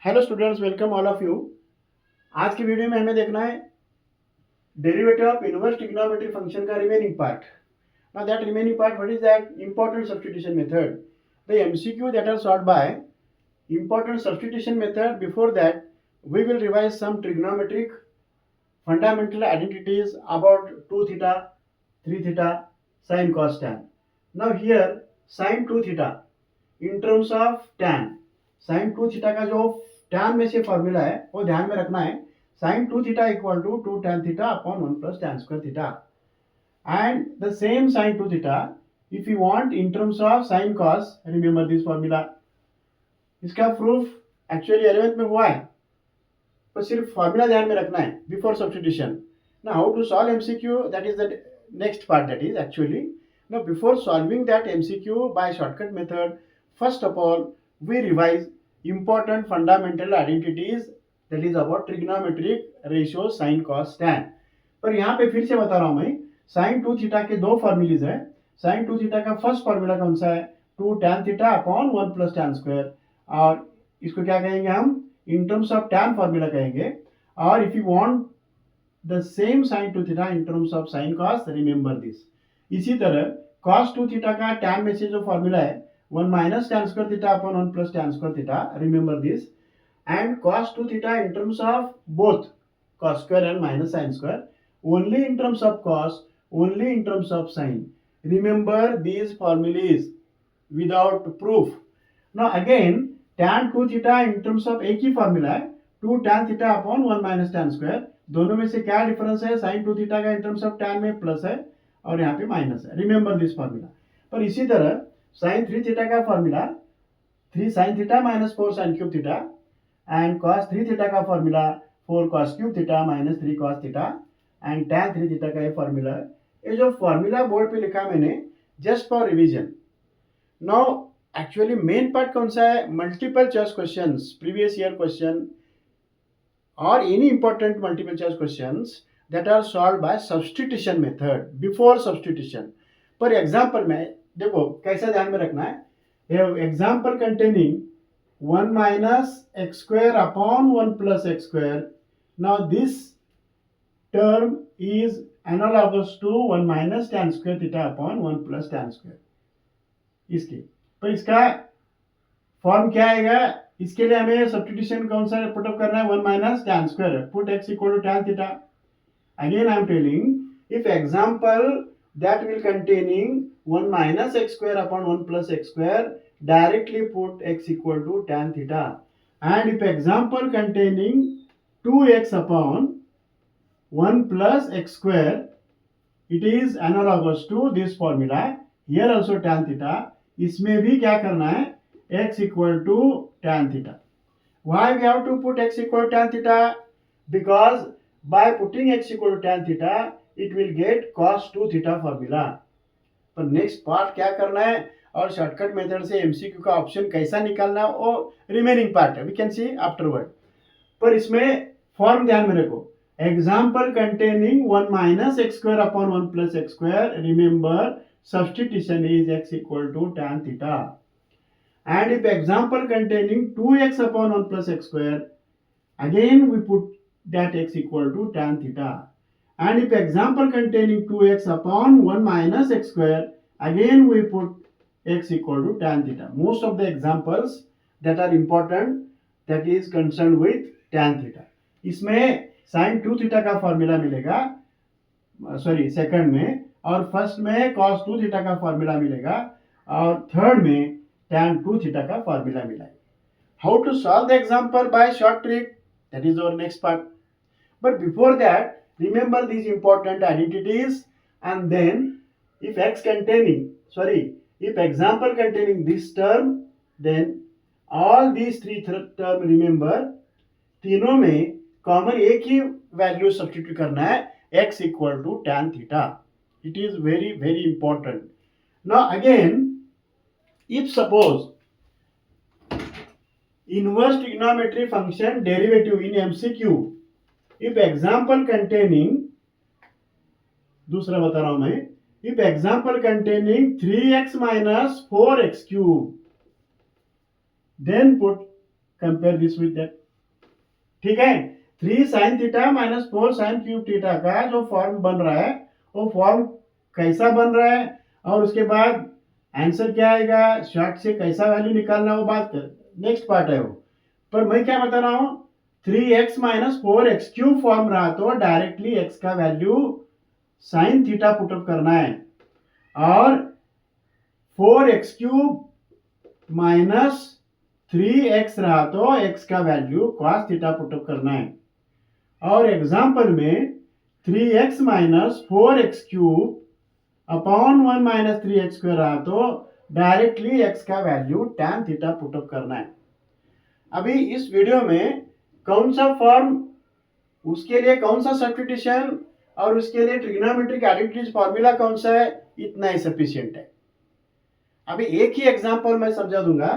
Hello students, welcome all of you. आज की video में हमें देखना है derivative of inverse trigonometry function का remaining part. Now that remaining part, what is that? Important substitution method, the MCQ that are solved by important substitution method. Before that we will revise some trigonometric fundamental identities about 2 theta, 3 theta, sin, cos, tan. Now here sin 2 theta in terms of tan, sin 2 theta का जो tan में से formula है वो ध्यान में रखना है. sin 2 theta equal to 2 tan theta upon 1 plus tan square theta. And the same sin 2 theta, if you want in terms of sin cos, remember this formula. इसका प्रूफ एक्चुअली 11th में हुआ है, पर सिर्फ फॉर्मूला ध्यान में रखना है before substitution. Now how to solve MCQ, that is the next part, that is actually. Now before solving that MCQ by shortcut method, first of all we revise important fundamental identities, that is about trigonometric ratios sin cos tan. पर यहाँ पे फिर से बता रहा हूँ मैं, sin 2 theta के दो फॉर्मूलीज है. sin 2 थीटा का फर्स्ट फॉर्मूला कौन सा है? 2 tan theta upon 1 plus tan square, और इसको क्या कहेंगे हम? in terms of tan formula कहेंगे. और if you want the same sin 2 theta in terms of sin cos, remember this. इसी तरह cos 2 theta का tan में से जो फॉर्मूला है 1 minus tan square theta upon 1 plus tan square theta, remember this. And cos 2 theta in terms of both cos square and minus sin square, only in terms of cos, only in terms of sin. Remember these formulas without proof. Now again tan 2 theta in terms of एक ही formula है 2 tan theta upon 1 minus tan square. दोनों में से क्या difference है? sin 2 theta का in terms of tan में plus है और यहाँ पे माइनस है. Remember this formula. पर इसी तरह sin 3 theta का formula 3 sin theta minus 4 sin cube theta, and cos 3 theta का formula 4 cos cube theta minus 3 cos theta, and tan 3 theta का ये फॉर्मूला है. ये जो फॉर्मूला बोर्ड पे लिखा मैंने just for revision. Now actually main part कौन सा है? Multiple choice questions, previous year question or any important multiple choice questions that are solved by substitution method before substitution. पर एग्जाम्पल में देखो कैसा ध्यान में रखना है. Example containing 1 minus x square upon 1 plus x square. Now this term is analogous to 1 minus tan square theta upon 1 plus tan square. इसकी पर इसका फॉर्म क्या आएगा? इसके लिए हमें सब्स्टिट्यूशन कौन सा पुटअप करना है? 1 minus tan square. Put x equal to tan theta. Again I am telling, if example that will containing 1 minus x square upon 1 plus x square, directly put x equal to tan theta. And if example containing 2x upon 1 plus x square, it is analogous to this formula. Here also tan theta. इसमें भी क्या करना है? x equal to tan theta. Why we have to put x equal to tan theta? Because by putting x equal to tan theta, it will get cos 2 theta formula. पर next part क्या करना है और shortcut method से MCQ का option कैसा निकालना है वो रिमेनिंग पार्ट है, वी कैन सी आफ्टरवर्ड. पर इसमें फॉर्म ध्यान में रखो. Example containing 1 minus x square upon 1 plus x square. Remember substitution is x equal to tan theta. And if example containing 2x upon 1 plus x square, again we put that x equal to tan theta. And if example containing 2x upon 1 minus x square, again we put x equal to tan theta. Most of the examples that are important, that is concerned with tan theta. इसमें sin 2 theta का formula मिलेगा, sorry second में, और first में cos 2 theta का formula मिलेगा, और third में tan 2 theta का फॉर्मूला मिला है. How to solve the example by short trick? That is our next part. But before that, remember these important identities, and then if x containing, if example containing this term, then all these three term remember, तीनों में common एक ही value substitute करना है, x equal to tan theta. It is very very important. Now again, if suppose inverse trigonometry function derivative in MCQ, if example containing, दूसरा बता रहा हूं मैं, if example containing 3x minus 4x cube, then put compare this with that. ठीक है, 3 sin theta minus 4 sin cube theta का जो form बन रहा है वो फॉर्म कैसा बन रहा है, और उसके बाद आंसर क्या आएगा, शॉर्ट से कैसा वैल्यू निकालना वो बात कर, नेक्स्ट पार्ट है वो। पर मैं क्या बता रहा हूं, 3x minus 4x cube form रहा तो डायरेक्टली x का वैल्यू साइन थीटा पुटअप करना है, और 4x क्यूब माइनस 3x रहा तो x का वैल्यू cos थीटा पुटअप करना है। और एग्जाम्पल में 3x minus 4x cube upon 1 minus 3x square रहा तो डायरेक्टली x का वैल्यू tan थीटा पुटअप करना है। अभी इस वीडियो में कौन सा फॉर्म, उसके लिए कौन सा सब्स्टिट्यूशन और उसके लिए ट्रिग्नोमेट्रिक आइडेंटिटीज फॉर्मूला कौन सा है, इतना ही सफिशिएंट है। अभी एक ही एग्जांपल मैं समझा दूंगा।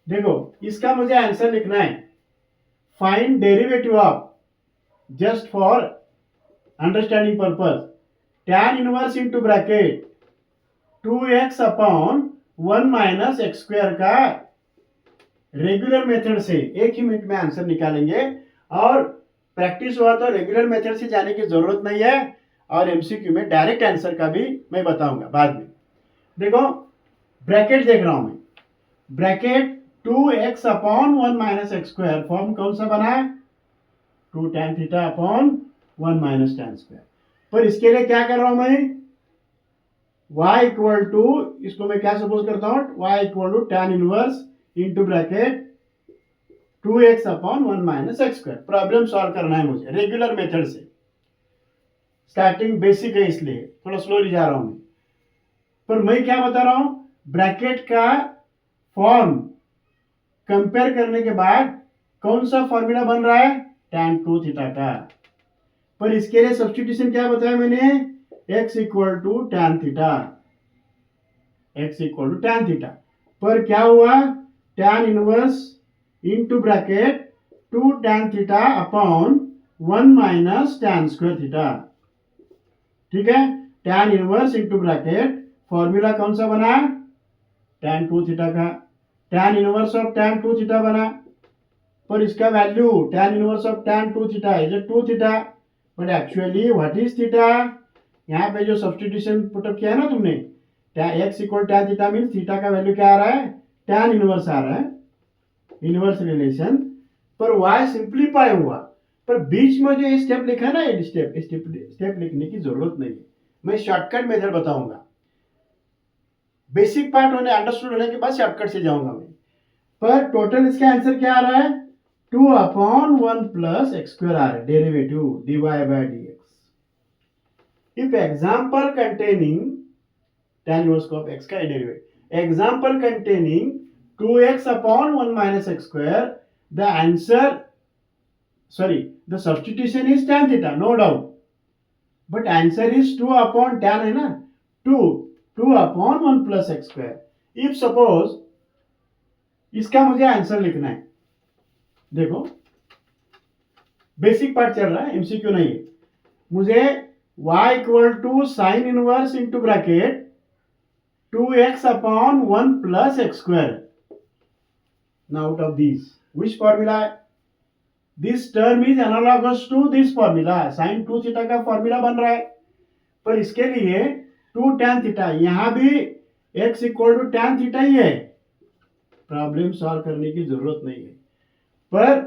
देखो, इसका मुझे आंसर लिखना है, find derivative of, just for understanding purpose, tan inverse into bracket 2x upon 1 minus x square का रेगुलर मेथड से एक ही मिनट में आंसर निकालेंगे। और प्रैक्टिस हुआ तो रेगुलर मेथड से जाने की जरूरत नहीं है, और एमसीक्यू में डायरेक्ट आंसर का भी मैं बताऊंगा बाद में। देखो, ब्रैकेट देख रहा हूं मैं, bracket 2x upon 1 minus x square form कौन सा बना है, 2 tan theta upon 1 minus tan square. पर इसके लिए क्या कर रहा हूं मैं, y इक्वल टू, इसको मैं क्या सपोज करता हूं, y equal to tan inverse into bracket 2x upon 1 minus x square. Problem solve करना है मुझे रेगुलर मेथड से, स्टार्टिंग बेसिक है इसलिए थोड़ा स्लोली जा रहा हूं मैं। पर मैं क्या बता रहा हूं, ब्रैकेट का फॉर्म कंपेयर करने के बाद कौन सा फॉर्मूला बन रहा है, tan 2 थीटा का। पर इसके लिए सब्स्टिट्यूशन क्या बताया मैंने, x equal to tan theta, x equal to tan theta. पर क्या हुआ, tan inverse into bracket 2 tan theta upon 1 minus tan square theta. ठीक है, tan inverse into bracket formula कौन सा बना, tan 2 थीटा का, tan inverse of tan 2 theta बना। पर इसका value tan inverse of tan 2 theta is 2 theta, but actually what is theta, यहाँ पे जो सब्स्टिट्यूशन पुटअप किया है ना तुमने, x equal tan theta mean theta का वैल्यू क्या आ रहा है, tan इनवर्स आ रहा है, इनवर्स रिलेशन। पर y सिंप्लीफाई हुआ, पर बीच में जो ये स्टेप लिखा है ना, ये स्टेप लिखने की जरूरत नहीं है, मैं शॉर्टकट मेथड बताऊंगा। बेसिक पार्ट होने अंडरस्टूड होने के बाद शॉर्टकट से जाऊंगा मैं। पर टोटल इसका आंसर क्या आ रहा है, 2 अपॉन 1 प्लस x स्क्वायर आ रहा है, derivative dy by dx। If example containing tan inverse of x का derivative, example containing 2x upon 1 minus x square, the answer, sorry, the substitution is tan theta, no doubt, but answer is 2 upon tan है ना, 2 upon 1 plus x square। If suppose इसका मुझे answer लिखना है, देखो basic part चल रहा है, एमसीक्यू नहीं है। मुझे y equal to sine inverse into bracket 2x upon 1 plus x square. Now out of this which formula, this term is analogous to this formula, sine 2 theta का फॉर्मूला बन रहा है। पर इसके लिए 2 tan थीटा, यहां भी x equal to tan theta ही है, प्रॉब्लम सॉल्व करने की जरूरत नहीं है। पर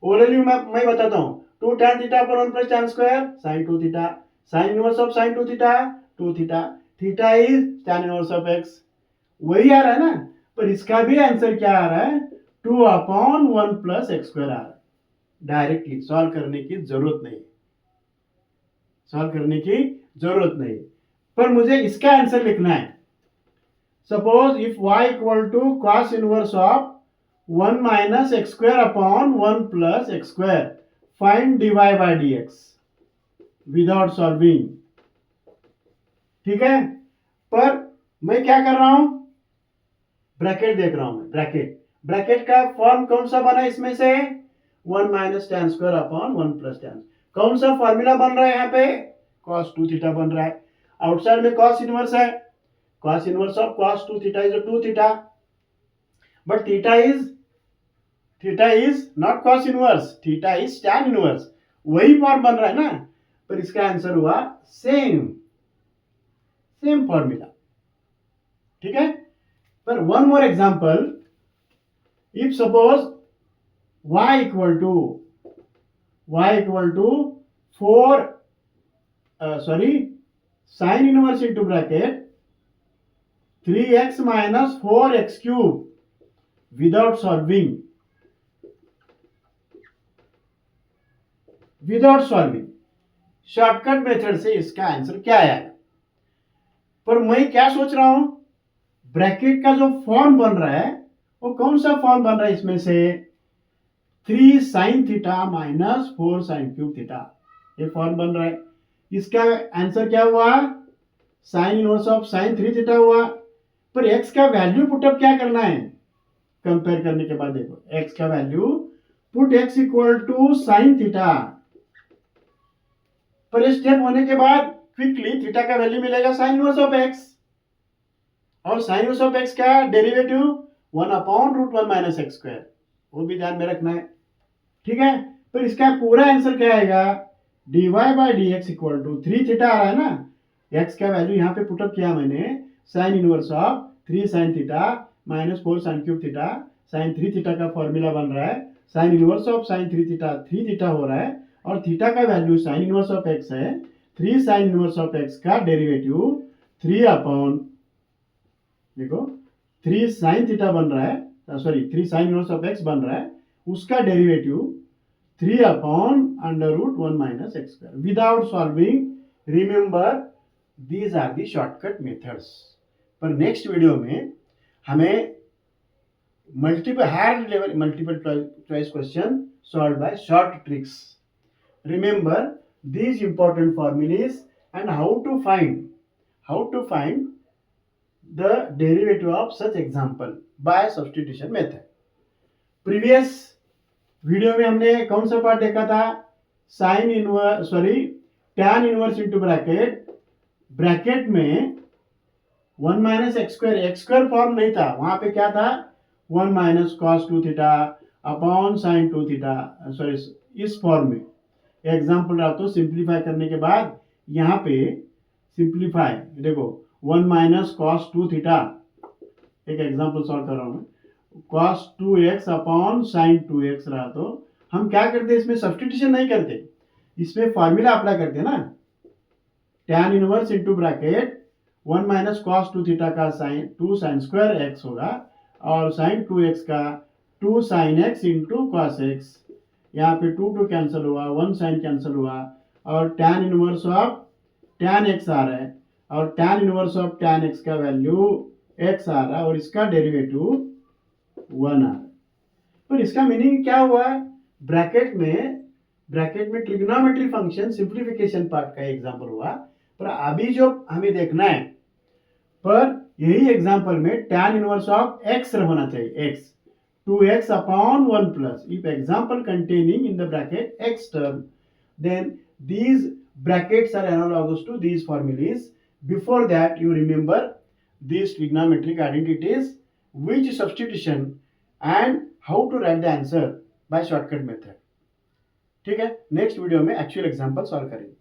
ओरली मैं बताता हूं, 2 tan थीटा पर 1 plus tan square sin 2 theta, sin inverse of sin 2 theta 2 theta, theta is tan inverse of x, वही आ रहा है ना। पर इसका भी आंसर क्या आ रहा है, 2 अपॉन 1 प्लस x स्क्वायर आ रहा है। डायरेक्टली सॉल्व करने की जरूरत नहीं, सॉल्व करने की जरूरत नहीं। पर मुझे इसका आंसर लिखना है, suppose if y equal to cos inverse of 1 minus x square upon 1 plus x square, find dy by dx without solving. ठीक है, पर मैं क्या कर रहा हूं, ब्रैकेट देख रहा हूं मैं, ब्रैकेट का फॉर्म कौन सा बना इसमें से, 1 minus tan square upon 1 plus tan। कौन सा फॉर्मूला बन रहा है यहाँ पे, cos 2 थीटा बन रहा है। आउटसाइड में cos इनवर्स है, cos inverse of cos 2 theta is 2 theta, but theta is theta is not cos inverse, theta is tan inverse, वही फॉर्म बन रहा है ना, पर इसका आंसर हुआ सेम फॉर्मूला। ठीक है, पर one more example, if suppose y equal to 4 sine inverse into bracket 3x minus 4x cube without solving, shortcut method से इसका आंसर क्या आएगा। पर मैं क्या सोच रहा हूं, ब्रैकेट का जो फॉर्म बन रहा है वो कौन सा फॉर्म बन रहा है, इसमें से 3 sine theta minus 4 sine cube theta, ये फॉर्म बन रहा है। इसका आंसर क्या हुआ, sign inverse of sine 3 theta हुआ। पर x का वैल्यू पुटअप क्या करना है, कंपेयर करने के बाद देखो x का value put x equal to sine theta, पर इस स्टेप होने के बाद क्विकली थीटा का वैल्यू मिलेगा साइन इनवर्स ऑफ x, और साइन इनवर्स ऑफ x का डेरिवेटिव 1/√1 माइनस एक्स स्क्वायर, वो भी ध्यान में रखना है। ठीक है, पर इसका पूरा आंसर क्या आएगा, dy by D X equal to 3 theta आ रहा है ना, x का वैल्यू यहाँ पे पुटअप किया मैंने, sine inverse of 3 sine theta minus 4 sine cube theta, sine 3 theta का फॉर्मूला बन रहा है, sine inverse of sine 3 theta हो रहा है, और थीटा का value sine inverse of x है, 3 साइन इनवर्स ऑफ x का डेरिवेटिव 3 अपॉन, देखो 3 साइन थीटा बन रहा है, 3 साइन इनवर्स ऑफ x बन रहा है, उसका derivative 3 upon √1 minus x square without solving. Remember these are the shortcut methods. पर नेक्स्ट वीडियो में हमें multiple choice question solve by short tricks. Remember these important formulas and how to find the derivative of such example by substitution method. Previous video में हमने कौन सा part देखा था, tan inverse into bracket में 1 minus x square form नहीं था, वहां पे क्या था 1 minus cos 2 theta upon sine 2 theta, इस फॉर्म में एग्जाम्पल रहा। तो सिंप्लीफाई करने के बाद यहाँ पे सिंप्लीफाई, देखो 1 माइनस कॉस 2 थीटा, एक एग्जाम्पल सॉल्व कर रहा हूँ, cos 2x upon sine 2x रहा। तो हम क्या करते, इसमें सब्स्टिट्यूशन नहीं करते, इसमें फॉर्मूला अप्लाई करते ना, tan inverse into bracket 1 minus cos 2 theta का साइन 2 साइन स्क्वायर x होगा, और साइन 2x का 2 sine x into cos x, यहाँ पे 2 कैंसिल हुआ, 1 साइन कैंसिल हुआ, और tan inverse of tan x आ रहा है, और tan inverse of tan x का वैल्यू x आ रहा है, और इसका डेरिवेटिव 1 आ रहा है। पर इसका मीनिंग क्या हुआ है, ब्रैकेट में ट्रिग्नोमेट्री फंक्शन सिंप्लीफिकेशन पार्ट का एग्जांपल हुआ। पर अभी जो हमें देखना है, पर यही एग्जांपल में tan इनवर्स ऑफ x होना चाहिए, x 2x upon 1 plus. If example containing in the bracket x term, then these brackets are analogous to these formulas. Before that, you remember these trigonometric identities, which substitution and how to write the answer by shortcut method. ठीक है, next video में actual example solve करेंगे।